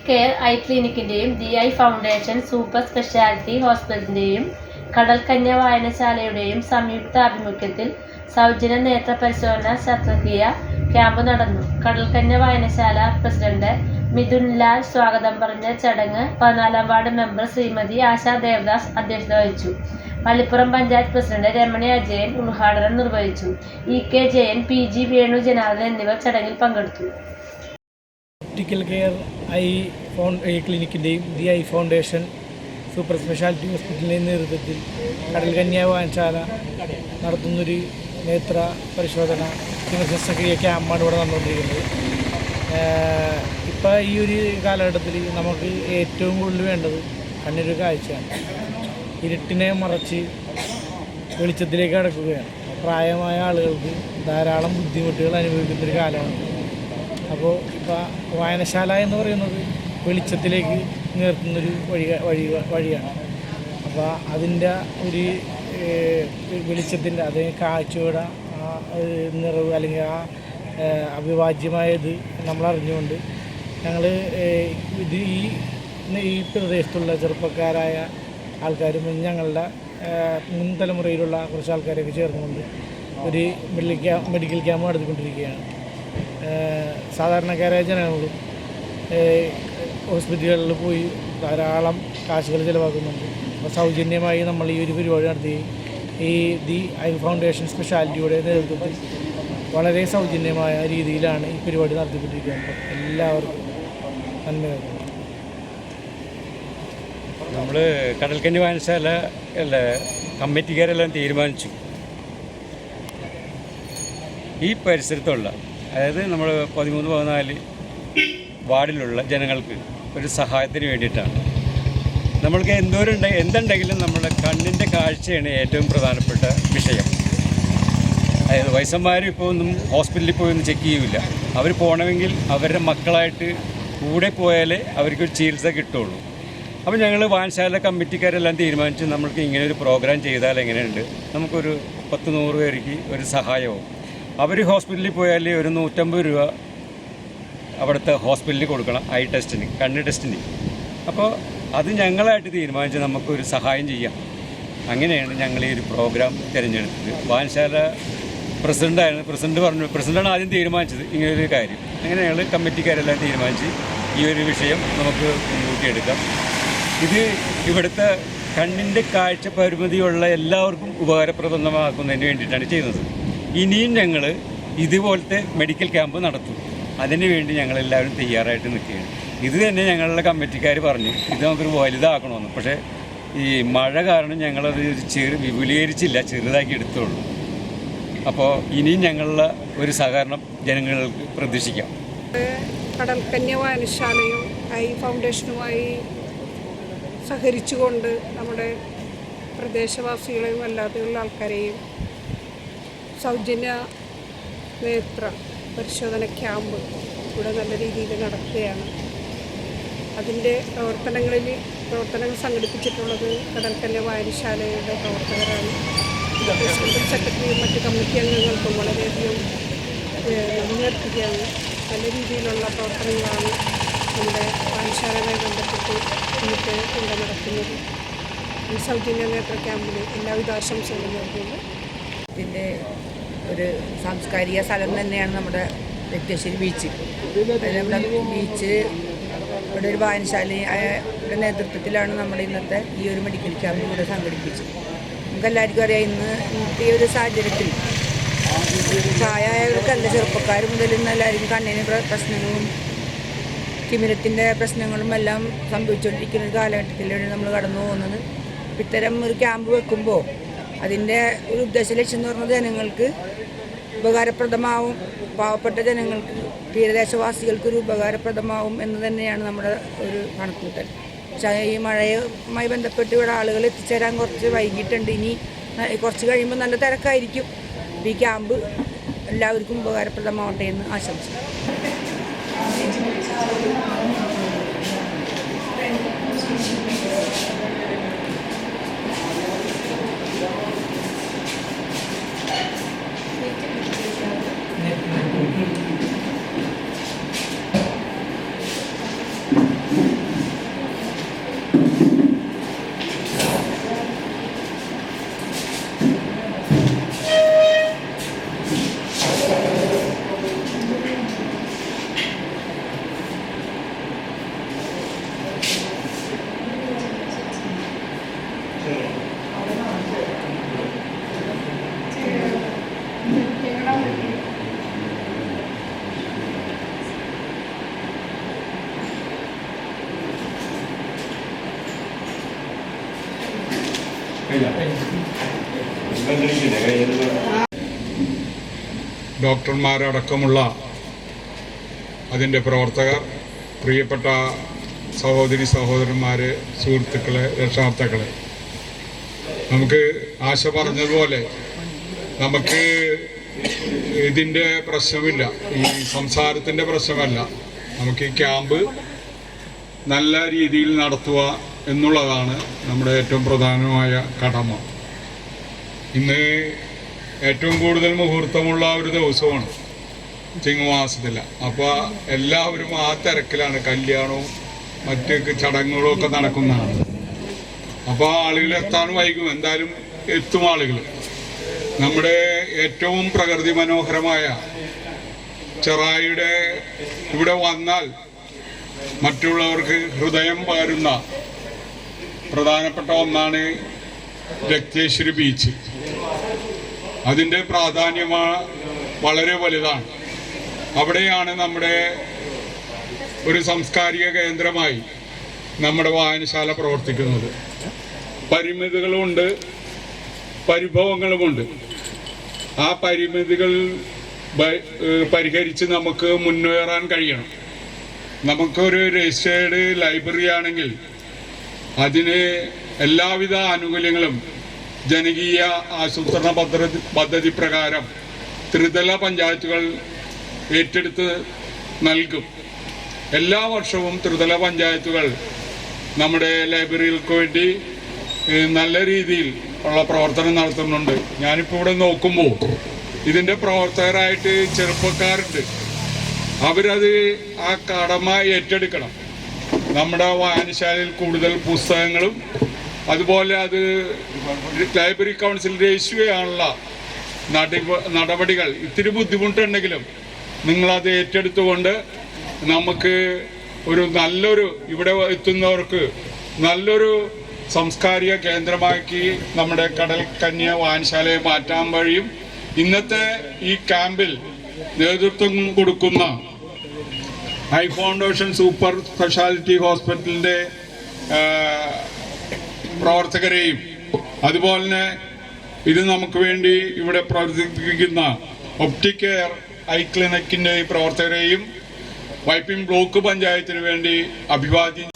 Care eye ക്ലിനിക്കിൻ്റെയും the eye foundation super speciality ഹോസ്പിറ്റലിൻ്റെയും കടൽക്കന്യ വായനശാലയുടെയും സംയുക്താഭിമുഖ്യത്തിൽ സൗജന്യ നേത്ര പരിശോധന ശസ്ത്രക്രിയ ക്യാമ്പ് നടന്നു. കടൽക്കന്യ വായനശാല പ്രസിഡന്റ് മിഥുൻ ലാൽ സ്വാഗതം പറഞ്ഞ ചടങ്ങ് 14-ാം വാർഡ് മെമ്പർ ശ്രീമതി ആശാ ദേവദാസ് അധ്യക്ഷത വഹിച്ചു. പള്ളിപ്പുറം പഞ്ചായത്ത് പ്രസിഡന്റ് രമണി അജയൻ ഉദ്ഘാടനം നിർവഹിച്ചു. ഇ.കെ. ജയൻ, PG വേണു ജനാർദ്ദൻ എന്നിവർ ചടങ്ങിൽ പങ്കെടുത്തു. ഒപ്റ്റിക്കൽ കെയർ ഐ ക്ലിനിക്കിൻ്റെയും the eye foundation super speciality ഹോസ്പിറ്റലിൻ്റെയും നേതൃത്വത്തിൽ കടൽക്കന്യ വായനശാല നടത്തുന്നൊരു നേത്ര പരിശോധന ശസ്ത്രക്രിയ ക്യാമ്പാണ് ഇവിടെ നടന്നുകൊണ്ടിരിക്കുന്നത്. ഇപ്പോൾ ഈ ഒരു കാലഘട്ടത്തിൽ നമുക്ക് ഏറ്റവും കൂടുതൽ വേണ്ടത് കണ്ണിനൊരു കാഴ്ചയാണ്. ഇരുട്ടിനെ മറച്ച് വെളിച്ചത്തിലേക്ക് കടക്കുകയാണ്. പ്രായമായ ആളുകൾക്ക് ധാരാളം ബുദ്ധിമുട്ടുകൾ അനുഭവിക്കുന്നൊരു കാലമാണ്. അപ്പോൾ ഇപ്പോൾ വായനശാല എന്ന് പറയുന്നത് വെളിച്ചത്തിലേക്ക് നിർത്തുന്നൊരു വഴിയാണ്. അപ്പോൾ അതിൻ്റെ ഒരു വെളിച്ചത്തിൻ്റെ അതേ കാഴ്ചയുടെ ആ നിറവ് അല്ലെങ്കിൽ ആ അവിഭാജ്യമായത് നമ്മളറിഞ്ഞുകൊണ്ട് ഞങ്ങൾ ഇത് ഈ പ്രദേശത്തുള്ള ചെറുപ്പക്കാരായ ആൾക്കാരും ഞങ്ങളുടെ മുൻ തലമുറയിലുള്ള കുറച്ച് ആൾക്കാരൊക്കെ ചേർന്നുകൊണ്ട് ഒരു മെഡിക്കൽ ക്യാമ്പ് നടത്തിക്കൊണ്ടിരിക്കുകയാണ്. സാധാരണക്കാരായ ജനങ്ങളും ഹോസ്പിറ്റലുകളിൽ പോയി ധാരാളം കാശുകൾ ചിലവാക്കുന്നുണ്ട്. അപ്പോൾ സൗജന്യമായി നമ്മൾ ഈ ഒരു പരിപാടി നടത്തി ഈ ദി ഐ ഫൗണ്ടേഷൻ സ്പെഷ്യാലിറ്റിയുടെ നേതൃത്വത്തിൽ വളരെ സൗജന്യമായ രീതിയിലാണ് ഈ പരിപാടി നടത്തിക്കൊണ്ടിരിക്കുന്നത്. എല്ലാവർക്കും നന്മ. നമ്മൾ കടൽക്കന്യ വായനശാല കമ്മിറ്റിക്കാരെല്ലാം തീരുമാനിച്ചു ഈ പരിസരത്തുള്ള, അതായത് നമ്മൾ 13-14 വാർഡിലുള്ള ജനങ്ങൾക്ക് ഒരു സഹായത്തിന് വേണ്ടിയിട്ടാണ്. നമ്മൾക്ക് എന്തുണ്ടെങ്കിലും നമ്മുടെ കണ്ണിൻ്റെ കാഴ്ചയാണ് ഏറ്റവും പ്രധാനപ്പെട്ട വിഷയം. അതായത് വയസ്സന്മാർ ഇപ്പോൾ ഒന്നും ഹോസ്പിറ്റലിൽ പോയി ഒന്നും ചെക്ക് ചെയ്യില്ല. അവർ പോകണമെങ്കിൽ അവരുടെ മക്കളായിട്ട് കൂടെ പോയാലേ അവർക്കൊരു ചികിത്സ കിട്ടുള്ളൂ. അപ്പോൾ ഞങ്ങൾ വായനശാല കമ്മിറ്റിക്കാരെല്ലാം തീരുമാനിച്ച് നമ്മൾക്ക് ഇങ്ങനെ ഒരു പ്രോഗ്രാം ചെയ്താൽ എങ്ങനെയുണ്ട്, നമുക്കൊരു 10-100 പേർക്ക് ഒരു സഹായവും. അവർ ഹോസ്പിറ്റലിൽ പോയാൽ ഒരു 150 രൂപ അവിടുത്തെ ഹോസ്പിറ്റലിൽ കൊടുക്കണം ഐ ടെസ്റ്റിന്, കണ്ണ് ടെസ്റ്റിന്. അപ്പോൾ അത് ഞങ്ങളായിട്ട് തീരുമാനിച്ച് നമുക്കൊരു സഹായം ചെയ്യാം. അങ്ങനെയാണ് ഞങ്ങൾ ഈ ഒരു പ്രോഗ്രാം തിരഞ്ഞെടുത്തത്. വായനശാല പ്രസിഡൻ്റാണ് ആദ്യം തീരുമാനിച്ചത് ഇങ്ങനൊരു കാര്യം. അങ്ങനെ ഞങ്ങൾ കമ്മിറ്റിക്കാരെല്ലാം തീരുമാനിച്ച് ഈ ഒരു വിഷയം നമുക്ക് മുൻകൂട്ടിയെടുക്കാം. ഇത് ഇവിടുത്തെ കണ്ണിൻ്റെ കാഴ്ച പരിമിതിയുള്ള എല്ലാവർക്കും ഉപകാരപ്രദമാക്കുന്നതിന് വേണ്ടിയിട്ടാണ് ചെയ്യുന്നത്. ഇനിയും ഞങ്ങൾ ഇതുപോലത്തെ മെഡിക്കൽ ക്യാമ്പ് നടത്തും. അതിനുവേണ്ടി ഞങ്ങളെല്ലാവരും തയ്യാറായിട്ട് നിൽക്കുകയാണ്. ഇത് തന്നെ ഞങ്ങളുടെ കമ്മിറ്റിക്കാർ പറഞ്ഞു ഇത് നമുക്കൊരു വലുതാക്കണമെന്ന്. പക്ഷേ ഈ മഴ കാരണം ഞങ്ങളത് വിപുലീകരിച്ചില്ല, ചെറുതാക്കി എടുത്തുള്ളൂ. അപ്പോൾ ഇനിയും ഞങ്ങളുടെ ഒരു സഹകരണം ജനങ്ങൾക്ക് പ്രതീക്ഷിക്കാം. കടൽക്കന്യ വായനശാലയും ഐ ഫൗണ്ടേഷനുമായി സഹകരിച്ചുകൊണ്ട് നമ്മുടെ പ്രദേശവാസികളെയും അല്ലാതെയുള്ള ആൾക്കാരെയും സൗജന്യ നേത്ര പരിശോധന ക്യാമ്പ് ഇവിടെ നല്ല രീതിയിൽ നടക്കുകയാണ്. അതിൻ്റെ പ്രവർത്തനങ്ങൾ സംഘടിപ്പിച്ചിട്ടുള്ളത് കടൽക്കന്യ വായനശാലയുടെ പ്രവർത്തകരാണ്. സെക്രട്ടറിയും മറ്റ് കമ്മിറ്റി അംഗങ്ങൾക്കും വളരെയധികം നന്ദി അർപ്പിക്കുകയാണ്. നല്ല രീതിയിലുള്ള പ്രവർത്തനങ്ങളാണ് നമ്മുടെ വായനശാലയുമായി ബന്ധപ്പെട്ട് ഇന്നത്തെ ഇവിടെ നടക്കുന്നത്. ഈ സൗജന്യ നേത്ര ക്യാമ്പിൽ എല്ലാവിധ ആശംസകളും നൽകുന്നു. ഇതിൻ്റെ ഒരു സാംസ്കാരിക സ്ഥലം തന്നെയാണ് നമ്മുടെ രക്തശ്ശേരി ബീച്ച്. നമ്മുടെ ബീച്ച് ഇവിടെ ഒരു വായനശാലയുടെ നേതൃത്വത്തിലാണ് നമ്മൾ ഇന്നത്തെ ഈ ഒരു മെഡിക്കൽ ക്യാമ്പ് ഇവിടെ സംഘടിപ്പിച്ചത്. നമുക്കെല്ലാവർക്കും അറിയാം, ഇന്നത്തെ ഈ ഒരു സാഹചര്യത്തിൽ പ്രായമായവർക്കല്ല, ചെറുപ്പക്കാർ മുതൽ ഇന്ന് എല്ലാവരും കണ്ണിന് പ്രശ്നങ്ങളും തിമിരത്തിൻ്റെ പ്രശ്നങ്ങളും എല്ലാം സംഭവിച്ചുകൊണ്ടിരിക്കുന്ന ഒരു കാലഘട്ടത്തിലാണ് നമ്മൾ കടന്നു പോകുന്നത്. ഇത്തരം ഒരു ക്യാമ്പ് വെക്കുമ്പോൾ അതിൻ്റെ ഒരു ഉദ്ദേശ ലക്ഷ്യം എന്ന് പറഞ്ഞത് ജനങ്ങൾക്ക് ഉപകാരപ്രദമാവും, പാവപ്പെട്ട ജനങ്ങൾക്ക്, തീരദേശവാസികൾക്കൊരു ഉപകാരപ്രദമാവും എന്ന് തന്നെയാണ് നമ്മുടെ ഒരു കണക്കുകൂട്ടൽ. പക്ഷേ ഈ മഴയുമായി ബന്ധപ്പെട്ട് ഇവിടെ ആളുകൾ എത്തിച്ചേരാൻ കുറച്ച് വൈകിട്ടുണ്ട്. ഇനി കുറച്ച് കഴിയുമ്പോൾ നല്ല തിരക്കായിരിക്കും. ഈ ക്യാമ്പ് എല്ലാവർക്കും ഉപകാരപ്രദമാവട്ടെ എന്ന് ആശംസിക്കുന്നു. ഡോക്ടർമാരടക്കമുള്ള അതിൻ്റെ പ്രവർത്തകർ, പ്രിയപ്പെട്ട സഹോദരി സഹോദരന്മാർ, സുഹൃത്തുക്കളെ, രക്ഷാകർത്താക്കളെ, നമുക്ക് ആശ പറഞ്ഞതുപോലെ നമുക്ക് ഇതിൻ്റെ പ്രശ്നമില്ല, ഈ സംസാരത്തിൻ്റെ പ്രശ്നമല്ല. നമുക്ക് ഈ ക്യാമ്പ് നല്ല രീതിയിൽ നടത്തുക എന്നുള്ളതാണ് നമ്മുടെ ഏറ്റവും പ്രധാനമായ കടമ. ഇന്ന് ഏറ്റവും കൂടുതൽ മുഹൂർത്തമുള്ള ഒരു ദിവസമാണ് ചിങ്ങമാസത്തിൽ. അപ്പോൾ എല്ലാവരും ആ തിരക്കിലാണ്, കല്യാണവും മറ്റ് ചടങ്ങുകളും ഒക്കെ നടക്കുന്നതാണ്. അപ്പോൾ ആളുകൾ എത്താൻ വൈകും, എന്തായാലും എത്തും ആളുകൾ. നമ്മുടെ ഏറ്റവും പ്രകൃതി മനോഹരമായ ചെറായിയുടെ ഇവിടെ വന്നാൽ മറ്റുള്ളവർക്ക് ഹൃദയം പകരുന്ന പ്രധാനപ്പെട്ട ഒന്നാണ് രക്തേശ്വരി ബീച്ച്. അതിൻ്റെ പ്രാധാന്യം വളരെ വലുതാണ്. അവിടെയാണ് നമ്മുടെ ഒരു സാംസ്കാരിക കേന്ദ്രമായി നമ്മുടെ വായനശാല പ്രവർത്തിക്കുന്നത്. പരിമിതികളുമുണ്ട്, പരിഭവങ്ങളുമുണ്ട്. ആ പരിമിതികൾ പരിഹരിച്ച് നമുക്ക് മുന്നേറാൻ കഴിയണം. നമുക്കൊരു രജിസ്റ്റേർഡ് ലൈബ്രറി ആണെങ്കിൽ അതിന് എല്ലാവിധ ആനുകൂല്യങ്ങളും ജനകീയ ആസൂത്രണ പദ്ധതി പ്രകാരം ത്രിതല പഞ്ചായത്തുകൾ ഏറ്റെടുത്ത് നൽകും. എല്ലാ വർഷവും ത്രിതല പഞ്ചായത്തുകൾ നമ്മുടെ ലൈബ്രറികൾക്ക് വേണ്ടി നല്ല രീതിയിൽ ഉള്ള പ്രവർത്തനം നടത്തുന്നുണ്ട്. ഞാനിപ്പോൾ ഇവിടെ നോക്കുമ്പോൾ ഇതിൻ്റെ പ്രവർത്തകരായിട്ട് ചെറുപ്പക്കാരുണ്ട്. അവരത് ആ കടമ ഏറ്റെടുക്കണം. നമ്മുടെ വായനശാലയിൽ കൂടുതൽ പുസ്തകങ്ങളും അതുപോലെ അത് ലൈബ്രറി കൗൺസിൽ രജിസ്റ്റർ ചെയ്യാനുള്ള നടപടികൾ ഇത്തിരി ബുദ്ധിമുട്ടുണ്ടെങ്കിലും നിങ്ങളത് ഏറ്റെടുത്തുകൊണ്ട് നമുക്ക് ഒരു നല്ലൊരു ഇവിടെ എത്തുന്നവർക്ക് നല്ലൊരു സാംസ്കാരിക കേന്ദ്രമാക്കി നമ്മുടെ കടൽക്കന്യ വായനശാലയെ മാറ്റാൻ കഴിയും. ഇന്നത്തെ ഈ ക്യാമ്പിൽ നേതൃത്വം കൊടുക്കുന്ന ഐ ഫൗണ്ടേഷൻ സൂപ്പർ സ്പെഷ്യാലിറ്റി ഹോസ്പിറ്റലിൻ്റെ പ്രവർത്തകരെയും അതുപോലെ തന്നെ ഇത് നമുക്ക് വേണ്ടി ഇവിടെ പ്രവർത്തിക്കുന്ന ഒപ്റ്റിക് കെയർ ഐ ക്ലിനിക്കിൻ്റെ പ്രവർത്തകരെയും വൈപ്പിൻ ബ്ലോക്ക് പഞ്ചായത്തിന് വേണ്ടി അഭിവാദ്യം